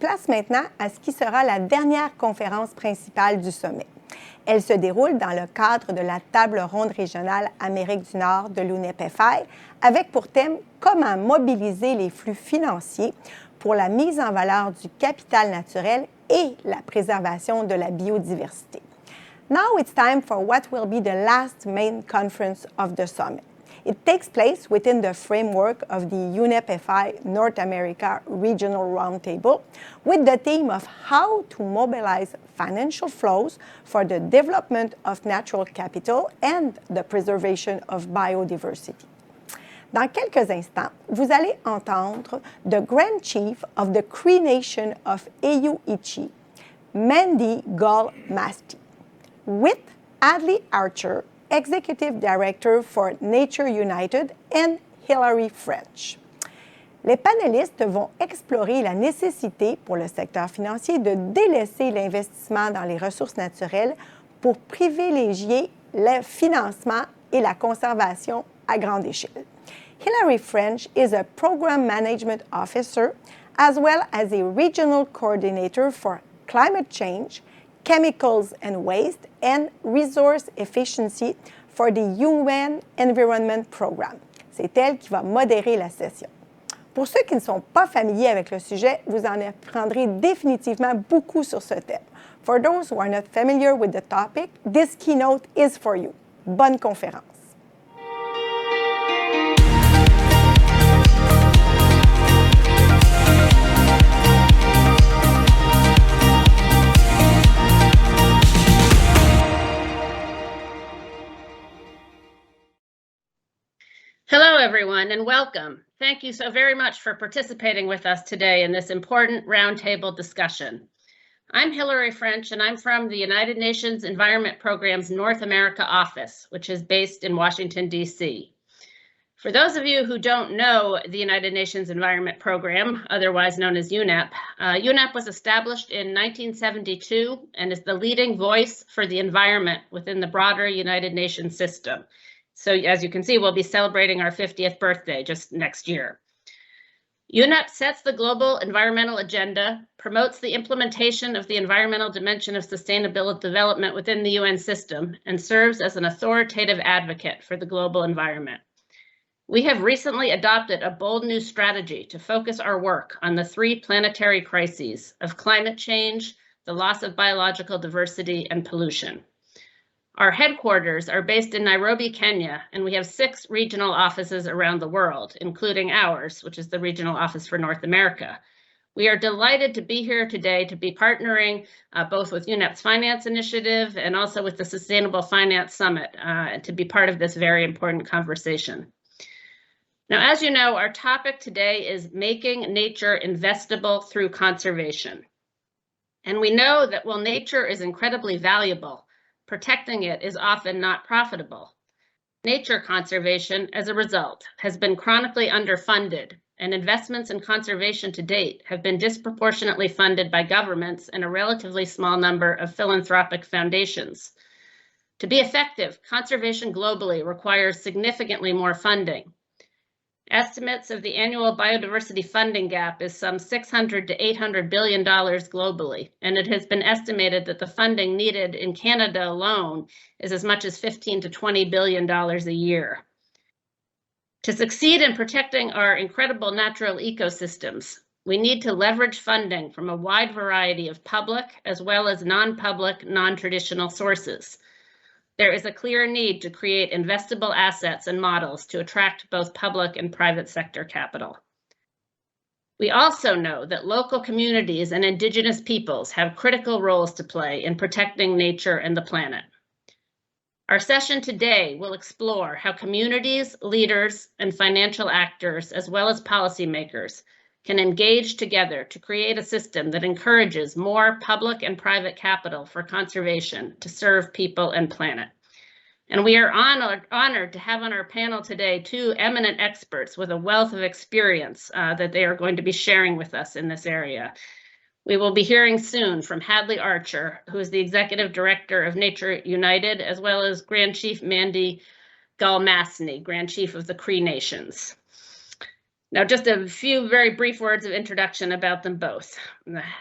place maintenant à ce qui sera la dernière conférence principale du sommet. Elle se déroule dans le cadre de la table ronde régionale Amérique du Nord de l'UNEP-FI avec pour thème « Comment mobiliser les flux financiers pour la mise en valeur du capital naturel et la préservation de la biodiversité ». Now it's time for what will be the last main conference of the summit. It takes place within the framework of the UNEP-FI North America Regional Roundtable with the theme of how to mobilize financial flows for the development of natural capital and the preservation of biodiversity. Dans quelques instants, vous allez entendre the Grand Chief of the Cree Nation of Eyuichi, Mandy Gull-Masti, with Adley Archer, Executive Director for Nature United, and Hilary French. Les panélistes vont explorer la nécessité pour le secteur financier de délaisser l'investissement dans les ressources naturelles pour privilégier le financement et la conservation à grande échelle. Hilary French is a Program Management Officer as well as a Regional Coordinator for Climate Change, Chemicals and Waste, and Resource Efficiency for the UN Environment Program. C'est elle qui va modérer la session. Pour ceux qui ne sont pas familiers avec le sujet, vous en apprendrez définitivement beaucoup sur ce thème. For those who are not familiar with the topic, this keynote is for you. Bonne conférence. Hello, everyone, and welcome. Thank you so very much for participating with us today in this important roundtable discussion. I'm Hilary French, and I'm from the United Nations Environment Program's North America office, which is based in Washington, D.C. For those of you who don't know the United Nations Environment Program, otherwise known as UNEP, UNEP was established in 1972 and is the leading voice for the environment within the broader United Nations system. So as you can see, we'll be celebrating our 50th birthday just next year. UNEP sets the global environmental agenda, promotes the implementation of the environmental dimension of sustainable development within the UN system, and serves as an authoritative advocate for the global environment. We have recently adopted a bold new strategy to focus our work on the three planetary crises of climate change, the loss of biological diversity, and pollution. Our headquarters are based in Nairobi, Kenya, and we have 6 regional offices around the world, including ours, which is the regional office for North America. We are delighted to be here today to be partnering both with UNEP's Finance Initiative and also with the Sustainable Finance Summit to be part of this very important conversation. Now, as you know, our topic today is making nature investable through conservation. And we know that while nature is incredibly valuable, protecting it is often not profitable. Nature conservation, as a result, has been chronically underfunded, and investments in conservation to date have been disproportionately funded by governments and a relatively small number of philanthropic foundations. To be effective, conservation globally requires significantly more funding. Estimates of the annual biodiversity funding gap is some $600 to $800 billion globally, and it has been estimated that the funding needed in Canada alone is as much as $15 to $20 billion a year. To succeed in protecting our incredible natural ecosystems, we need to leverage funding from a wide variety of public as well as non-public, non-traditional sources. There is a clear need to create investable assets and models to attract both public and private sector capital. We also know that local communities and indigenous peoples have critical roles to play in protecting nature and the planet. Our session today will explore how communities, leaders, and financial actors, as well as policymakers, can engage together to create a system that encourages more public and private capital for conservation to serve people and planet. And we are honored to have on our panel today 2 eminent experts with a wealth of experience that they are going to be sharing with us in this area. We will be hearing soon from Hadley Archer, who is the Executive Director of Nature United, as well as Grand Chief Mandy Gull-Masti, Grand Chief of the Cree Nations. Now, just a few very brief words of introduction about them both.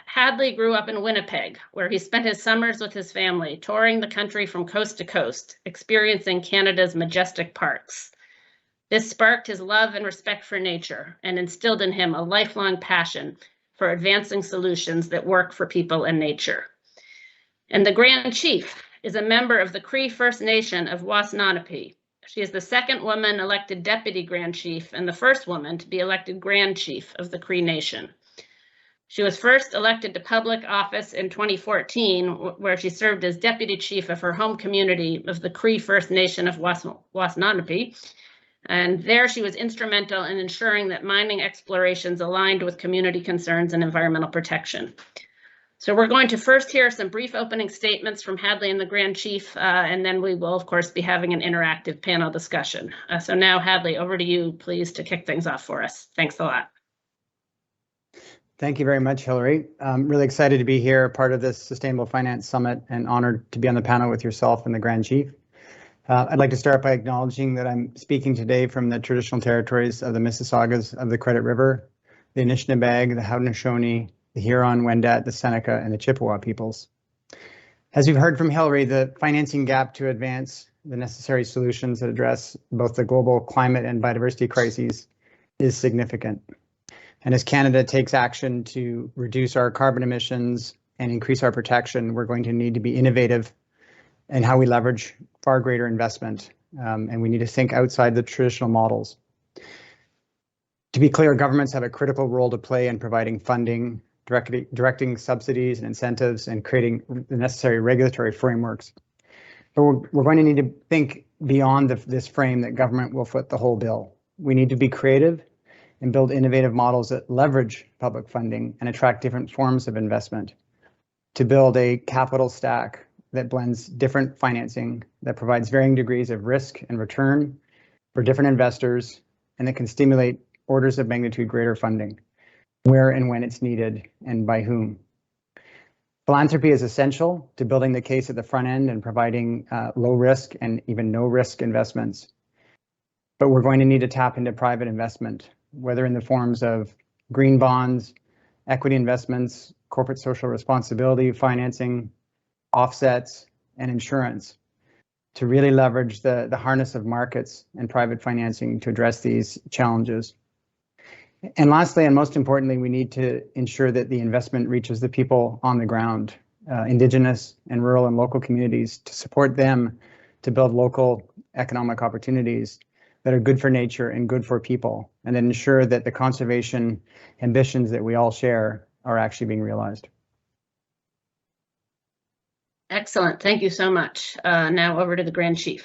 Hadley grew up in Winnipeg, where he spent his summers with his family, touring the country from coast to coast, experiencing Canada's majestic parks. This sparked his love and respect for nature and instilled in him a lifelong passion for advancing solutions that work for people and nature. And the Grand Chief is a member of the Cree First Nation of Wasnanopi. She is the second woman elected Deputy Grand Chief and the first woman to be elected Grand Chief of the Cree Nation. She was first elected to public office in 2014, where she served as Deputy Chief of her home community of the Cree First Nation of Wasanopi. And there she was instrumental in ensuring that mining explorations aligned with community concerns and environmental protection. So we're going to first hear some brief opening statements from Hadley and the Grand Chief, and then we will, of course, be having an interactive panel discussion. So now, Hadley, over to you, please, to kick things off for us. Thanks a lot. Thank you very much, Hillary. I'm really excited to be here, part of this Sustainable Finance Summit, and honored to be on the panel with yourself and the Grand Chief. I'd like to start by acknowledging that I'm speaking today from the traditional territories of the Mississaugas of the Credit River, the Anishinaabe, the Haudenosaunee, the Huron, Wendat, the Seneca, and the Chippewa peoples. As you've heard from Hillary, the financing gap to advance the necessary solutions that address both the global climate and biodiversity crises is significant. And as Canada takes action to reduce our carbon emissions and increase our protection, we're going to need to be innovative in how we leverage far greater investment, and we need to think outside the traditional models. To be clear, governments have a critical role to play in providing funding, directing subsidies and incentives, and creating the necessary regulatory frameworks. But we're going to need to think beyond this frame that government will foot the whole bill. We need to be creative and build innovative models that leverage public funding and attract different forms of investment to build a capital stack that blends different financing, that provides varying degrees of risk and return for different investors, and that can stimulate orders of magnitude greater funding, where and when it's needed and by whom. Philanthropy is essential to building the case at the front end and providing low risk and even no risk investments. But we're going to need to tap into private investment, whether in the forms of green bonds, equity investments, corporate social responsibility financing, offsets, and insurance, to really leverage the harness of markets and private financing to address these challenges. And lastly, and most importantly, we need to ensure that the investment reaches the people on the ground, Indigenous and rural and local communities, to support them to build local economic opportunities that are good for nature and good for people, and then ensure that the conservation ambitions that we all share are actually being realized. Excellent. Thank you so much. Now over to the Grand Chief.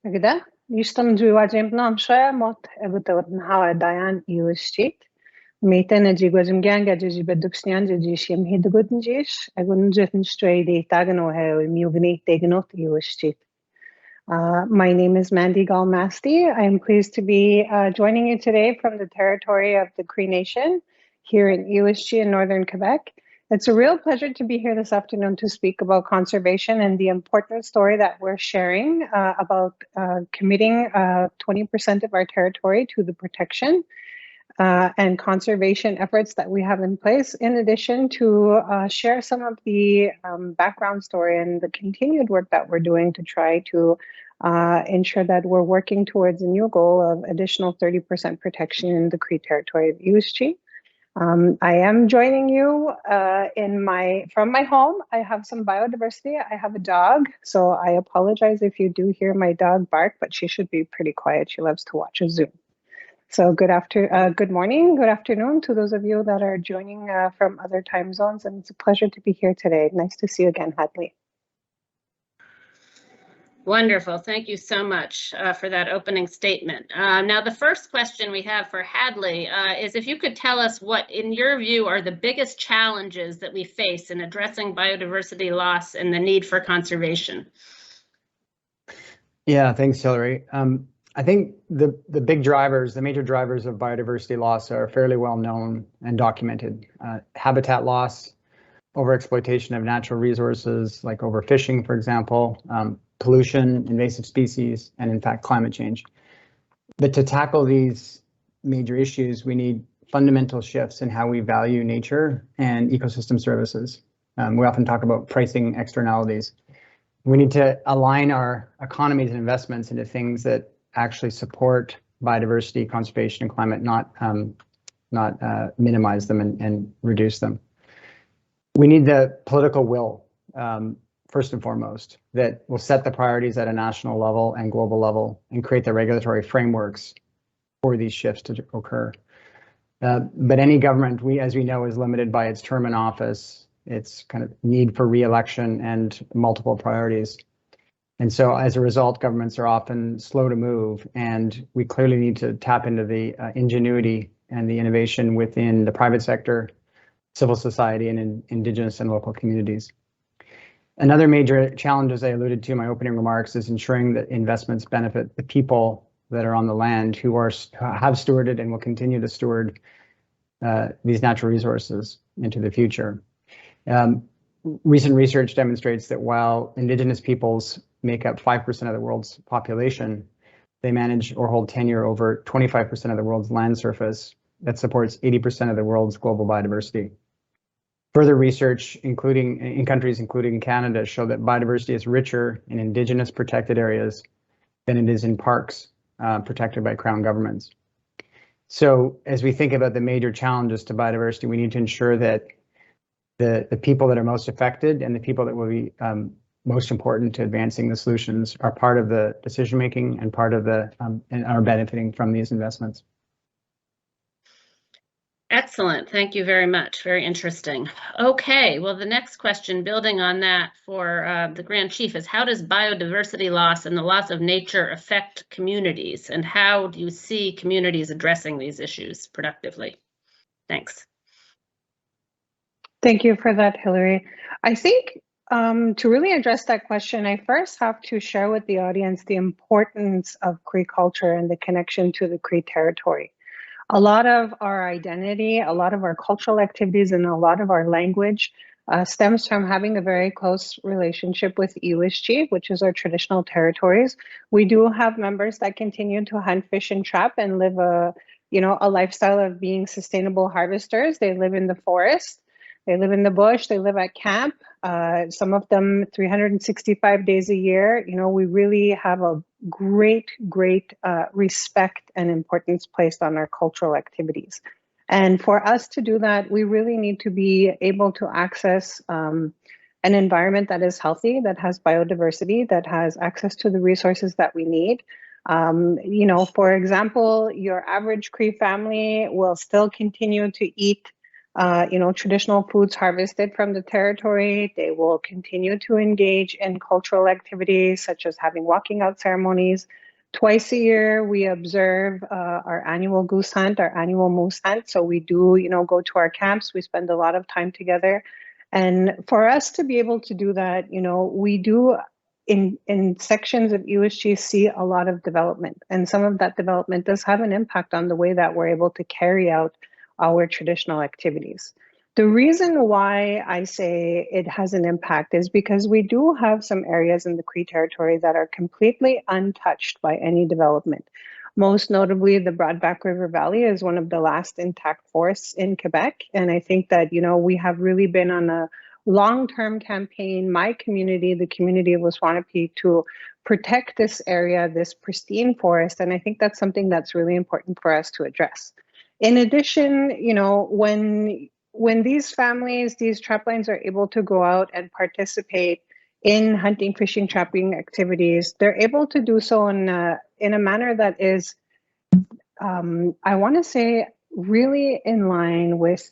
Agda, ishtam juwajim nam shaya mot ebutot naha dayan iwishtit. Meiten a jigwajim ganga jiji beduxnyan jiji shim hidgutn jish. Agun jitin stray de tagano he mugni tegnot iwishtit. My name is Mandy Galmasti. I am pleased to be joining you today from the territory of the Cree Nation here in Iwishti in northern Quebec. It's a real pleasure to be here this afternoon to speak about conservation and the important story that we're sharing about committing 20% of our territory to the protection and conservation efforts that we have in place, in addition to share some of the background story and the continued work that we're doing to try to ensure that we're working towards a new goal of additional 30% protection in the Cree territory of Iwishti. I am joining you from my home. I have some biodiversity. I have a dog, so I apologize if you do hear my dog bark, but she should be pretty quiet. She loves to watch a Zoom. So good morning, good afternoon to those of you that are joining from other time zones, and it's a pleasure to be here today. Nice to see you again, Hadley. Wonderful. Thank you so much for that opening statement. Now, the first question we have for Hadley is if you could tell us what, in your view, are the biggest challenges that we face in addressing biodiversity loss and the need for conservation. Yeah, thanks, Hillary. I think the major drivers of biodiversity loss are fairly well known and documented. Habitat loss, overexploitation of natural resources like overfishing, for example, pollution, invasive species, and in fact, climate change. But to tackle these major issues, we need fundamental shifts in how we value nature and ecosystem services. We often talk about pricing externalities. We need to align our economies and investments into things that actually support biodiversity, conservation, and climate, not minimize them and reduce them. We need the political will, first and foremost, that will set the priorities at a national level and global level and create the regulatory frameworks for these shifts to occur. But any government, as we know, is limited by its term in office, its kind of need for re-election and multiple priorities. And so as a result, governments are often slow to move, and we clearly need to tap into the ingenuity and the innovation within the private sector, civil society, and in Indigenous and local communities. Another major challenge, as I alluded to in my opening remarks, is ensuring that investments benefit the people that are on the land who have stewarded and will continue to steward these natural resources into the future. Recent research demonstrates that while Indigenous peoples make up 5% of the world's population, they manage or hold tenure over 25% of the world's land surface that supports 80% of the world's global biodiversity. Further research, including in countries including Canada, show that biodiversity is richer in Indigenous protected areas than it is in parks protected by Crown governments. So as we think about the major challenges to biodiversity, we need to ensure that the people that are most affected and the people that will be most important to advancing the solutions are part of the decision making and part of the and are benefiting from these investments. Excellent. Thank you very much. Very interesting. Okay, well, the next question, building on that for the Grand Chief, is how does biodiversity loss and the loss of nature affect communities? And how do you see communities addressing these issues productively? Thanks. Thank you for that, Hillary. I think to really address that question, I first have to share with the audience the importance of Cree culture and the connection to the Cree territory. A lot of our identity, a lot of our cultural activities, and a lot of our language stems from having a very close relationship with Iwishchi, which is our traditional territories. We do have members that continue to hunt, fish, and trap and live a lifestyle of being sustainable harvesters. They live in the forest. They live in the bush, they live at camp, some of them 365 days a year. You know, we really have a great respect and importance placed on our cultural activities. And for us to do that, we really need to be able to access an environment that is healthy, that has biodiversity, that has access to the resources that we need. For example, your average Cree family will still continue to eat traditional foods harvested from the territory. They will continue to engage in cultural activities such as having walking out ceremonies. Twice a year, we observe our annual goose hunt, our annual moose hunt. So we do, go to our camps. We spend a lot of time together. And for us to be able to do that, we do in sections of Iwishchi see a lot of development. And some of that development does have an impact on the way that we're able to carry out our traditional activities. The reason why I say it has an impact is because we do have some areas in the Cree territory that are completely untouched by any development. Most notably, the Broadback River Valley is one of the last intact forests in Quebec. And I think that, we have really been on a long-term campaign, my community, the community of Waswanipi, to protect this area, this pristine forest. And I think that's something that's really important for us to address. In addition, when these families, these traplines are able to go out and participate in hunting, fishing, trapping activities, they're able to do so in a manner that is, I want to say, really in line with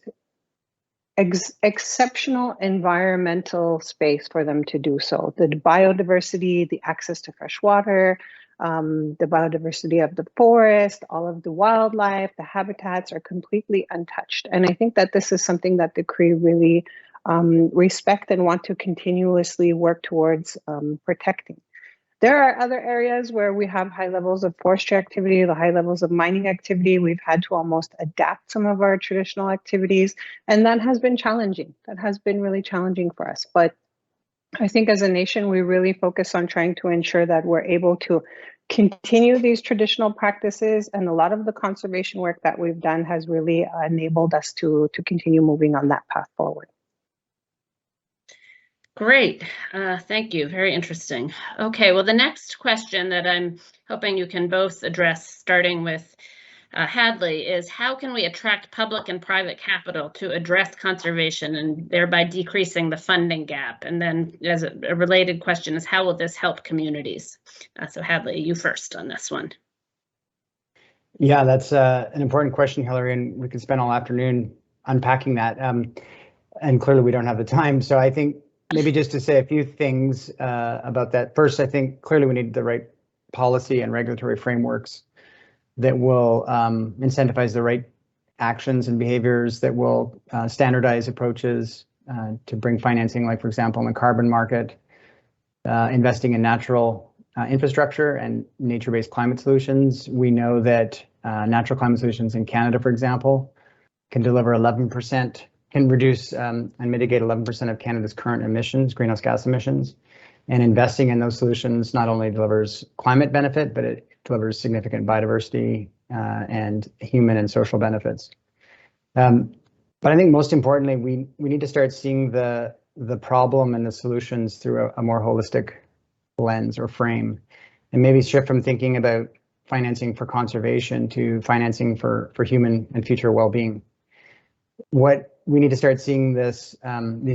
exceptional environmental space for them to do so. The biodiversity, the access to fresh water, the biodiversity of the forest, all of the wildlife, the habitats are completely untouched. And I think that this is something that the Cree really respect and want to continuously work towards protecting. There are other areas where we have high levels of forestry activity, the high levels of mining activity. We've had to almost adapt some of our traditional activities, and that has been challenging. That has been really challenging for us. But I think as a nation, we really focus on trying to ensure that we're able to continue these traditional practices, and a lot of the conservation work that we've done has really enabled us to continue moving on that path forward. Great, thank you, very interesting. Okay, well, the next question that I'm hoping you can both address, starting with Hadley, is how can we attract public and private capital to address conservation and thereby decreasing the funding gap? And then as a related question is how will this help communities? So Hadley, you first on this one. Yeah, that's an important question, Hillary, and we could spend all afternoon unpacking that. And clearly we don't have the time. So I think maybe just to say a few things about that. First, I think clearly we need the right policy and regulatory frameworks that will incentivize the right actions and behaviors, that will standardize approaches to bring financing, like, for example, in the carbon market, investing in natural infrastructure and nature-based climate solutions. We know that natural climate solutions in Canada, for example, can deliver 11%, can reduce and mitigate 11% of Canada's current emissions, greenhouse gas emissions. And investing in those solutions not only delivers climate benefit, but it delivers significant biodiversity and human and social benefits. But I think most importantly, we need to start seeing the problem and the solutions through a more holistic lens or frame, and maybe shift from thinking about financing for conservation to financing for human and future well-being. What we need to start seeing these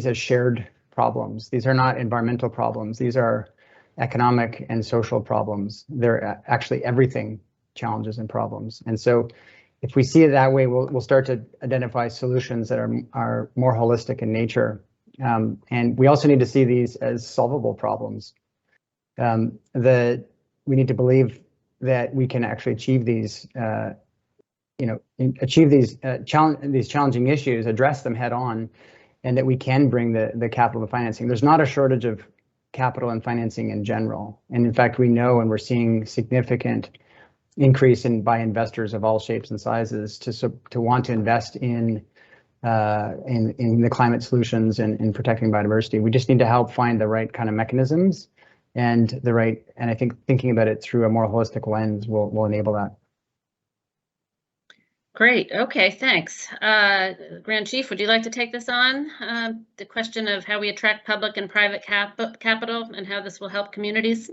as shared problems. These are not environmental problems. These are economic and social problems. They're actually everything challenges and problems. And so if we see it that way, we'll start to identify solutions that are more holistic in nature. And we also need to see these as solvable problems. That we need to believe that we can actually achieve these these challenging issues, address them head on, and that we can bring the capital to financing. There's not a shortage of capital and financing in general. And in fact, we know, and we're seeing significant increase by investors of all shapes and sizes to want to invest in the climate solutions and in protecting biodiversity. We just need to help find the right kind of mechanisms and I think thinking about it through a more holistic lens will enable that. Great. Okay, thanks. Grand Chief, would you like to take this on? The question of how we attract public and private capital and how this will help communities?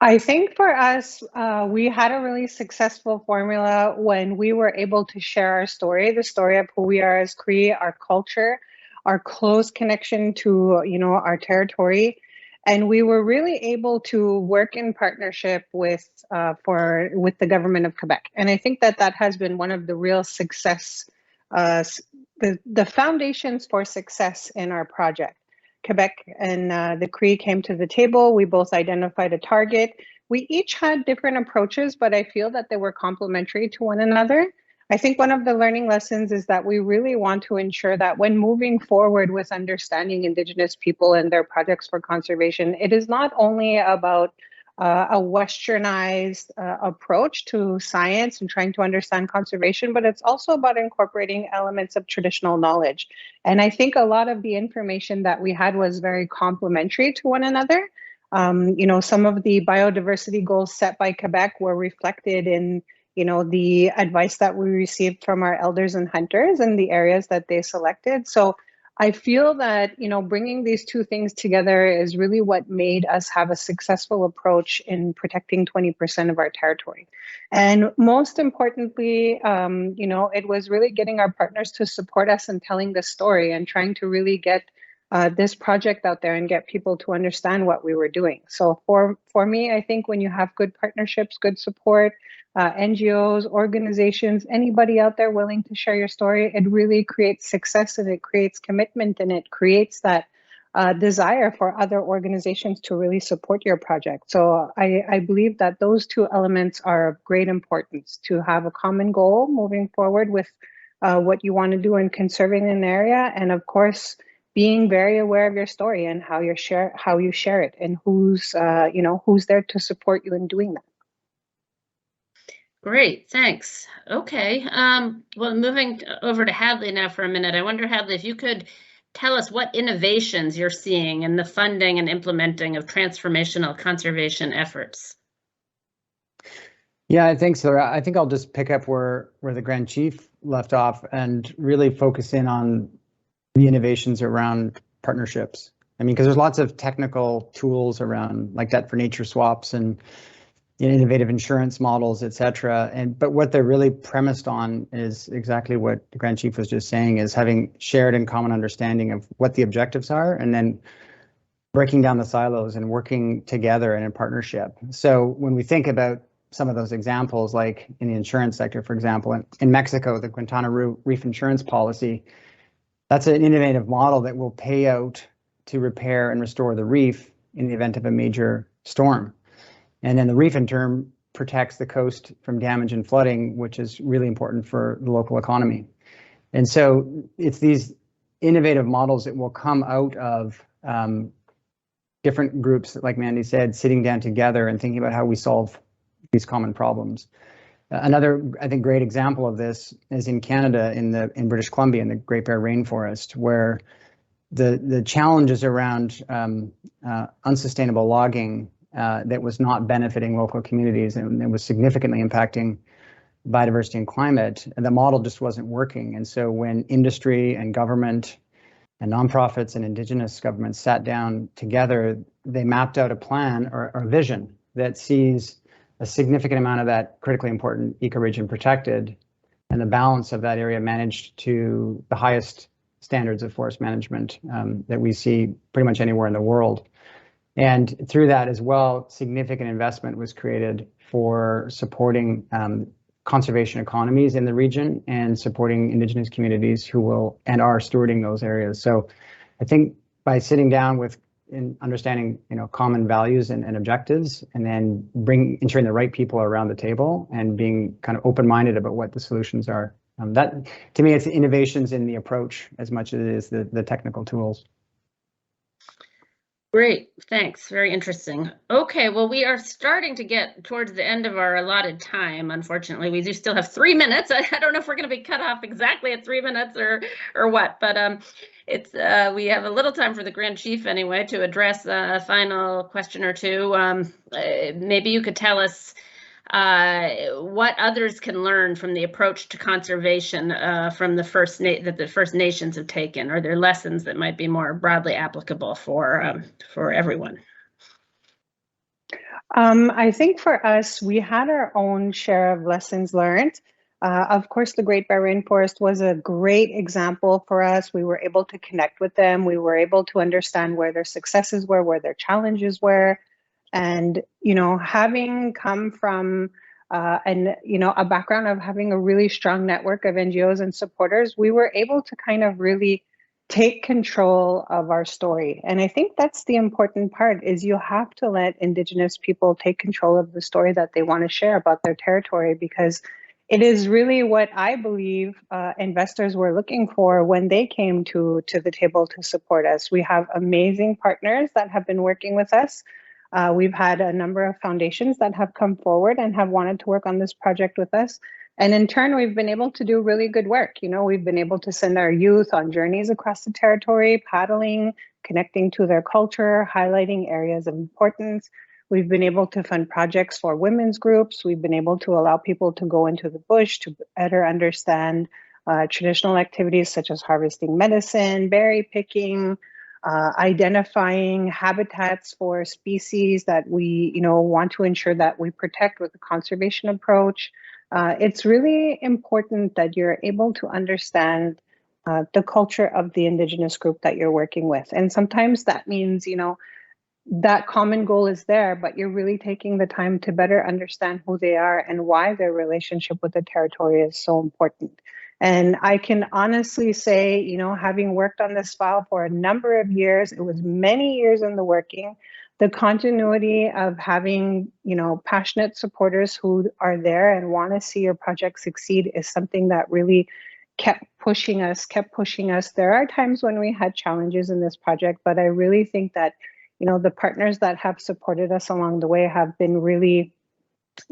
I think for us, we had a really successful formula when we were able to share our story, the story of who we are as Cree, our culture, our close connection to, our territory. And we were really able to work in partnership with the government of Quebec. And I think that has been one of the real success, the foundations for success in our project. Quebec and the Cree came to the table. We both identified a target. We each had different approaches, but I feel that they were complementary to one another. I think one of the learning lessons is that we really want to ensure that when moving forward with understanding Indigenous people and their projects for conservation, it is not only about a westernized approach to science and trying to understand conservation, but it's also about incorporating elements of traditional knowledge. And I think a lot of the information that we had was very complementary to one another. Some of the biodiversity goals set by Quebec were reflected in the advice that we received from our elders and hunters in the areas that they selected. So I feel that, bringing these two things together is really what made us have a successful approach in protecting 20% of our territory. And most importantly, it was really getting our partners to support us in telling the story and trying to really get this project out there and get people to understand what we were doing. So for me, I think when you have good partnerships, good support, NGOs, organizations, anybody out there willing to share your story, it really creates success and it creates commitment and it creates that desire for other organizations to really support your project. So I believe that those two elements are of great importance, to have a common goal moving forward with what you want to do in conserving an area, and of course, being very aware of your story and how you share it, and who's there to support you in doing that. Great, thanks. Okay, well, moving over to Hadley now for a minute. I wonder, Hadley, if you could tell us what innovations you're seeing in the funding and implementing of transformational conservation efforts. Yeah, I think so. I think I'll just pick up where the Grand Chief left off and really focus in on the innovations around partnerships. I mean, because there's lots of technical tools around like debt for nature swaps and innovative insurance models, et cetera. But what they're really premised on is exactly what the Grand Chief was just saying, is having shared and common understanding of what the objectives are, and then breaking down the silos and working together and in partnership. So when we think about some of those examples, like in the insurance sector, for example, in Mexico, the Guantanamo Reef insurance policy, that's an innovative model that will pay out to repair and restore the reef in the event of a major storm. And then the reef in turn protects the coast from damage and flooding, which is really important for the local economy. And so it's these innovative models that will come out of different groups, like Mandy said, sitting down together and thinking about how we solve these common problems. Another, I think, great example of this is in Canada, in British Columbia, in the Great Bear Rainforest, where the challenges around unsustainable logging that was not benefiting local communities, and it was significantly impacting biodiversity and climate, and the model just wasn't working. And so when industry and government and nonprofits and Indigenous governments sat down together, they mapped out a plan or a vision that sees a significant amount of that critically important ecoregion protected, and the balance of that area managed to the highest standards of forest management that we see pretty much anywhere in the world. And through that as well, significant investment was created for supporting conservation economies in the region and supporting Indigenous communities who will and are stewarding those areas. So I think by sitting down with understanding common values and objectives, and then ensuring the right people are around the table and being kind of open-minded about what the solutions are. That, to me, it's the innovations in the approach as much as it is the technical tools. Great, thanks. Very interesting. Okay, well, we are starting to get towards the end of our allotted time. Unfortunately, we do still have 3 minutes. I don't know if we're going to be cut off exactly at 3 minutes or what, but we have a little time for the Grand Chief anyway to address a final question or two. Maybe you could tell us what others can learn from the approach to conservation from the First Nations have taken. Are there lessons that might be more broadly applicable for everyone? I think for us, we had our own share of lessons learned. Of course, the Great Bear Rainforest was a great example for us. We were able to connect with them. We were able to understand where their successes were, where their challenges were. And, having come from a background of having a really strong network of NGOs and supporters, we were able to kind of really take control of our story. And I think that's the important part, is you have to let Indigenous people take control of the story that they want to share about their territory, because it is really what I believe investors were looking for when they came to the table to support us. We have amazing partners that have been working with us. We've had a number of foundations that have come forward and have wanted to work on this project with us. And in turn, we've been able to do really good work. We've been able to send our youth on journeys across the territory, paddling, connecting to their culture, highlighting areas of importance. We've been able to fund projects for women's groups. We've been able to allow people to go into the bush to better understand traditional activities such as harvesting medicine, berry picking, identifying habitats for species that we, want to ensure that we protect with a conservation approach. It's really important that you're able to understand the culture of the Indigenous group that you're working with. And sometimes that means, that common goal is there, but you're really taking the time to better understand who they are and why their relationship with the territory is so important. And I can honestly say, having worked on this file for a number of years, it was many years in the working, the continuity of having, passionate supporters who are there and want to see your project succeed is something that really kept pushing us. There are times when we had challenges in this project, but I really think that, the partners that have supported us along the way have been really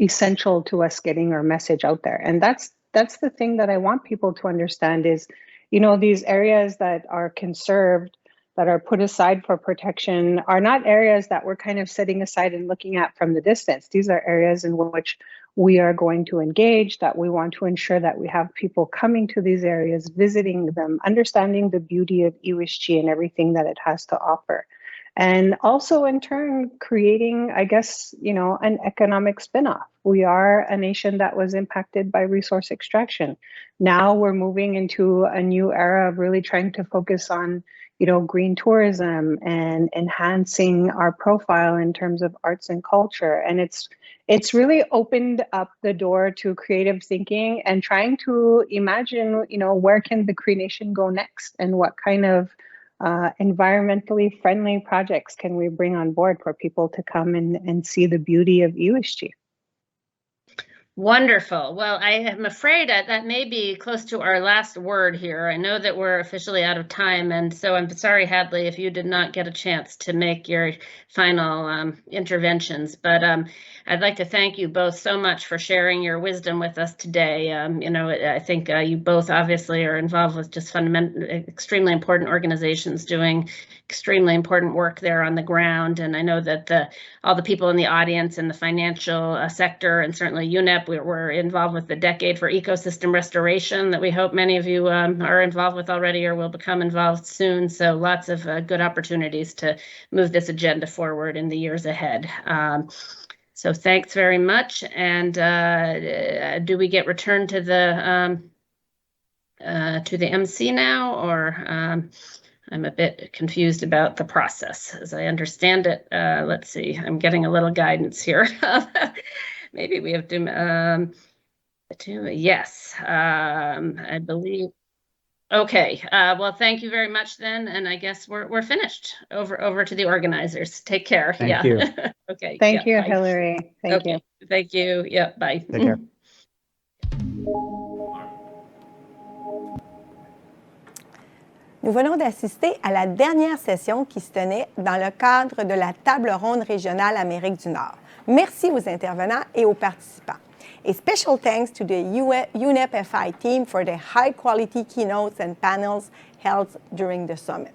essential to us getting our message out there. And that's the thing that I want people to understand is, these areas that are conserved, that are put aside for protection, are not areas that we're kind of setting aside and looking at from the distance. These are areas in which we are going to engage, that we want to ensure that we have people coming to these areas, visiting them, understanding the beauty of Iwishchi and everything that it has to offer. And also in turn, creating, I guess, an economic spinoff. We are a nation that was impacted by resource extraction. Now we're moving into a new era of really trying to focus on, green tourism and enhancing our profile in terms of arts and culture. And it's really opened up the door to creative thinking and trying to imagine, where can the Cree Nation go next, and what kind of environmentally friendly projects can we bring on board for people to come and see the beauty of Iwishchi? Wonderful. Well, I am afraid that may be close to our last word here. I know that we're officially out of time, and so I'm sorry, Hadley, if you did not get a chance to make your final interventions. But I'd like to thank you both so much for sharing your wisdom with us today. I think you both obviously are involved with just extremely important organizations doing extremely important work there on the ground. And I know that all the people in the audience in the financial sector, and certainly UNEP, we're involved with the Decade for Ecosystem Restoration that we hope many of you are involved with already or will become involved soon. So lots of good opportunities to move this agenda forward in the years ahead. So thanks very much. And do we get returned to the MC now, or I'm a bit confused about the process as I understand it. Let's see, I'm getting a little guidance here. Maybe we have to, yes, I believe. Okay, well, thank you very much then. And I guess we're finished. Over to the organizers. Take care. Thank you. Okay. Thank you, bye. Hillary. Thank you. Thank you. Yeah, bye. Take care. Nous venons d'assister à la dernière session qui se tenait dans le cadre de la Table ronde régionale Amérique du Nord. Merci aux intervenants et aux participants. A special thanks to the UNEP FI team for their high-quality keynotes and panels held during the summit.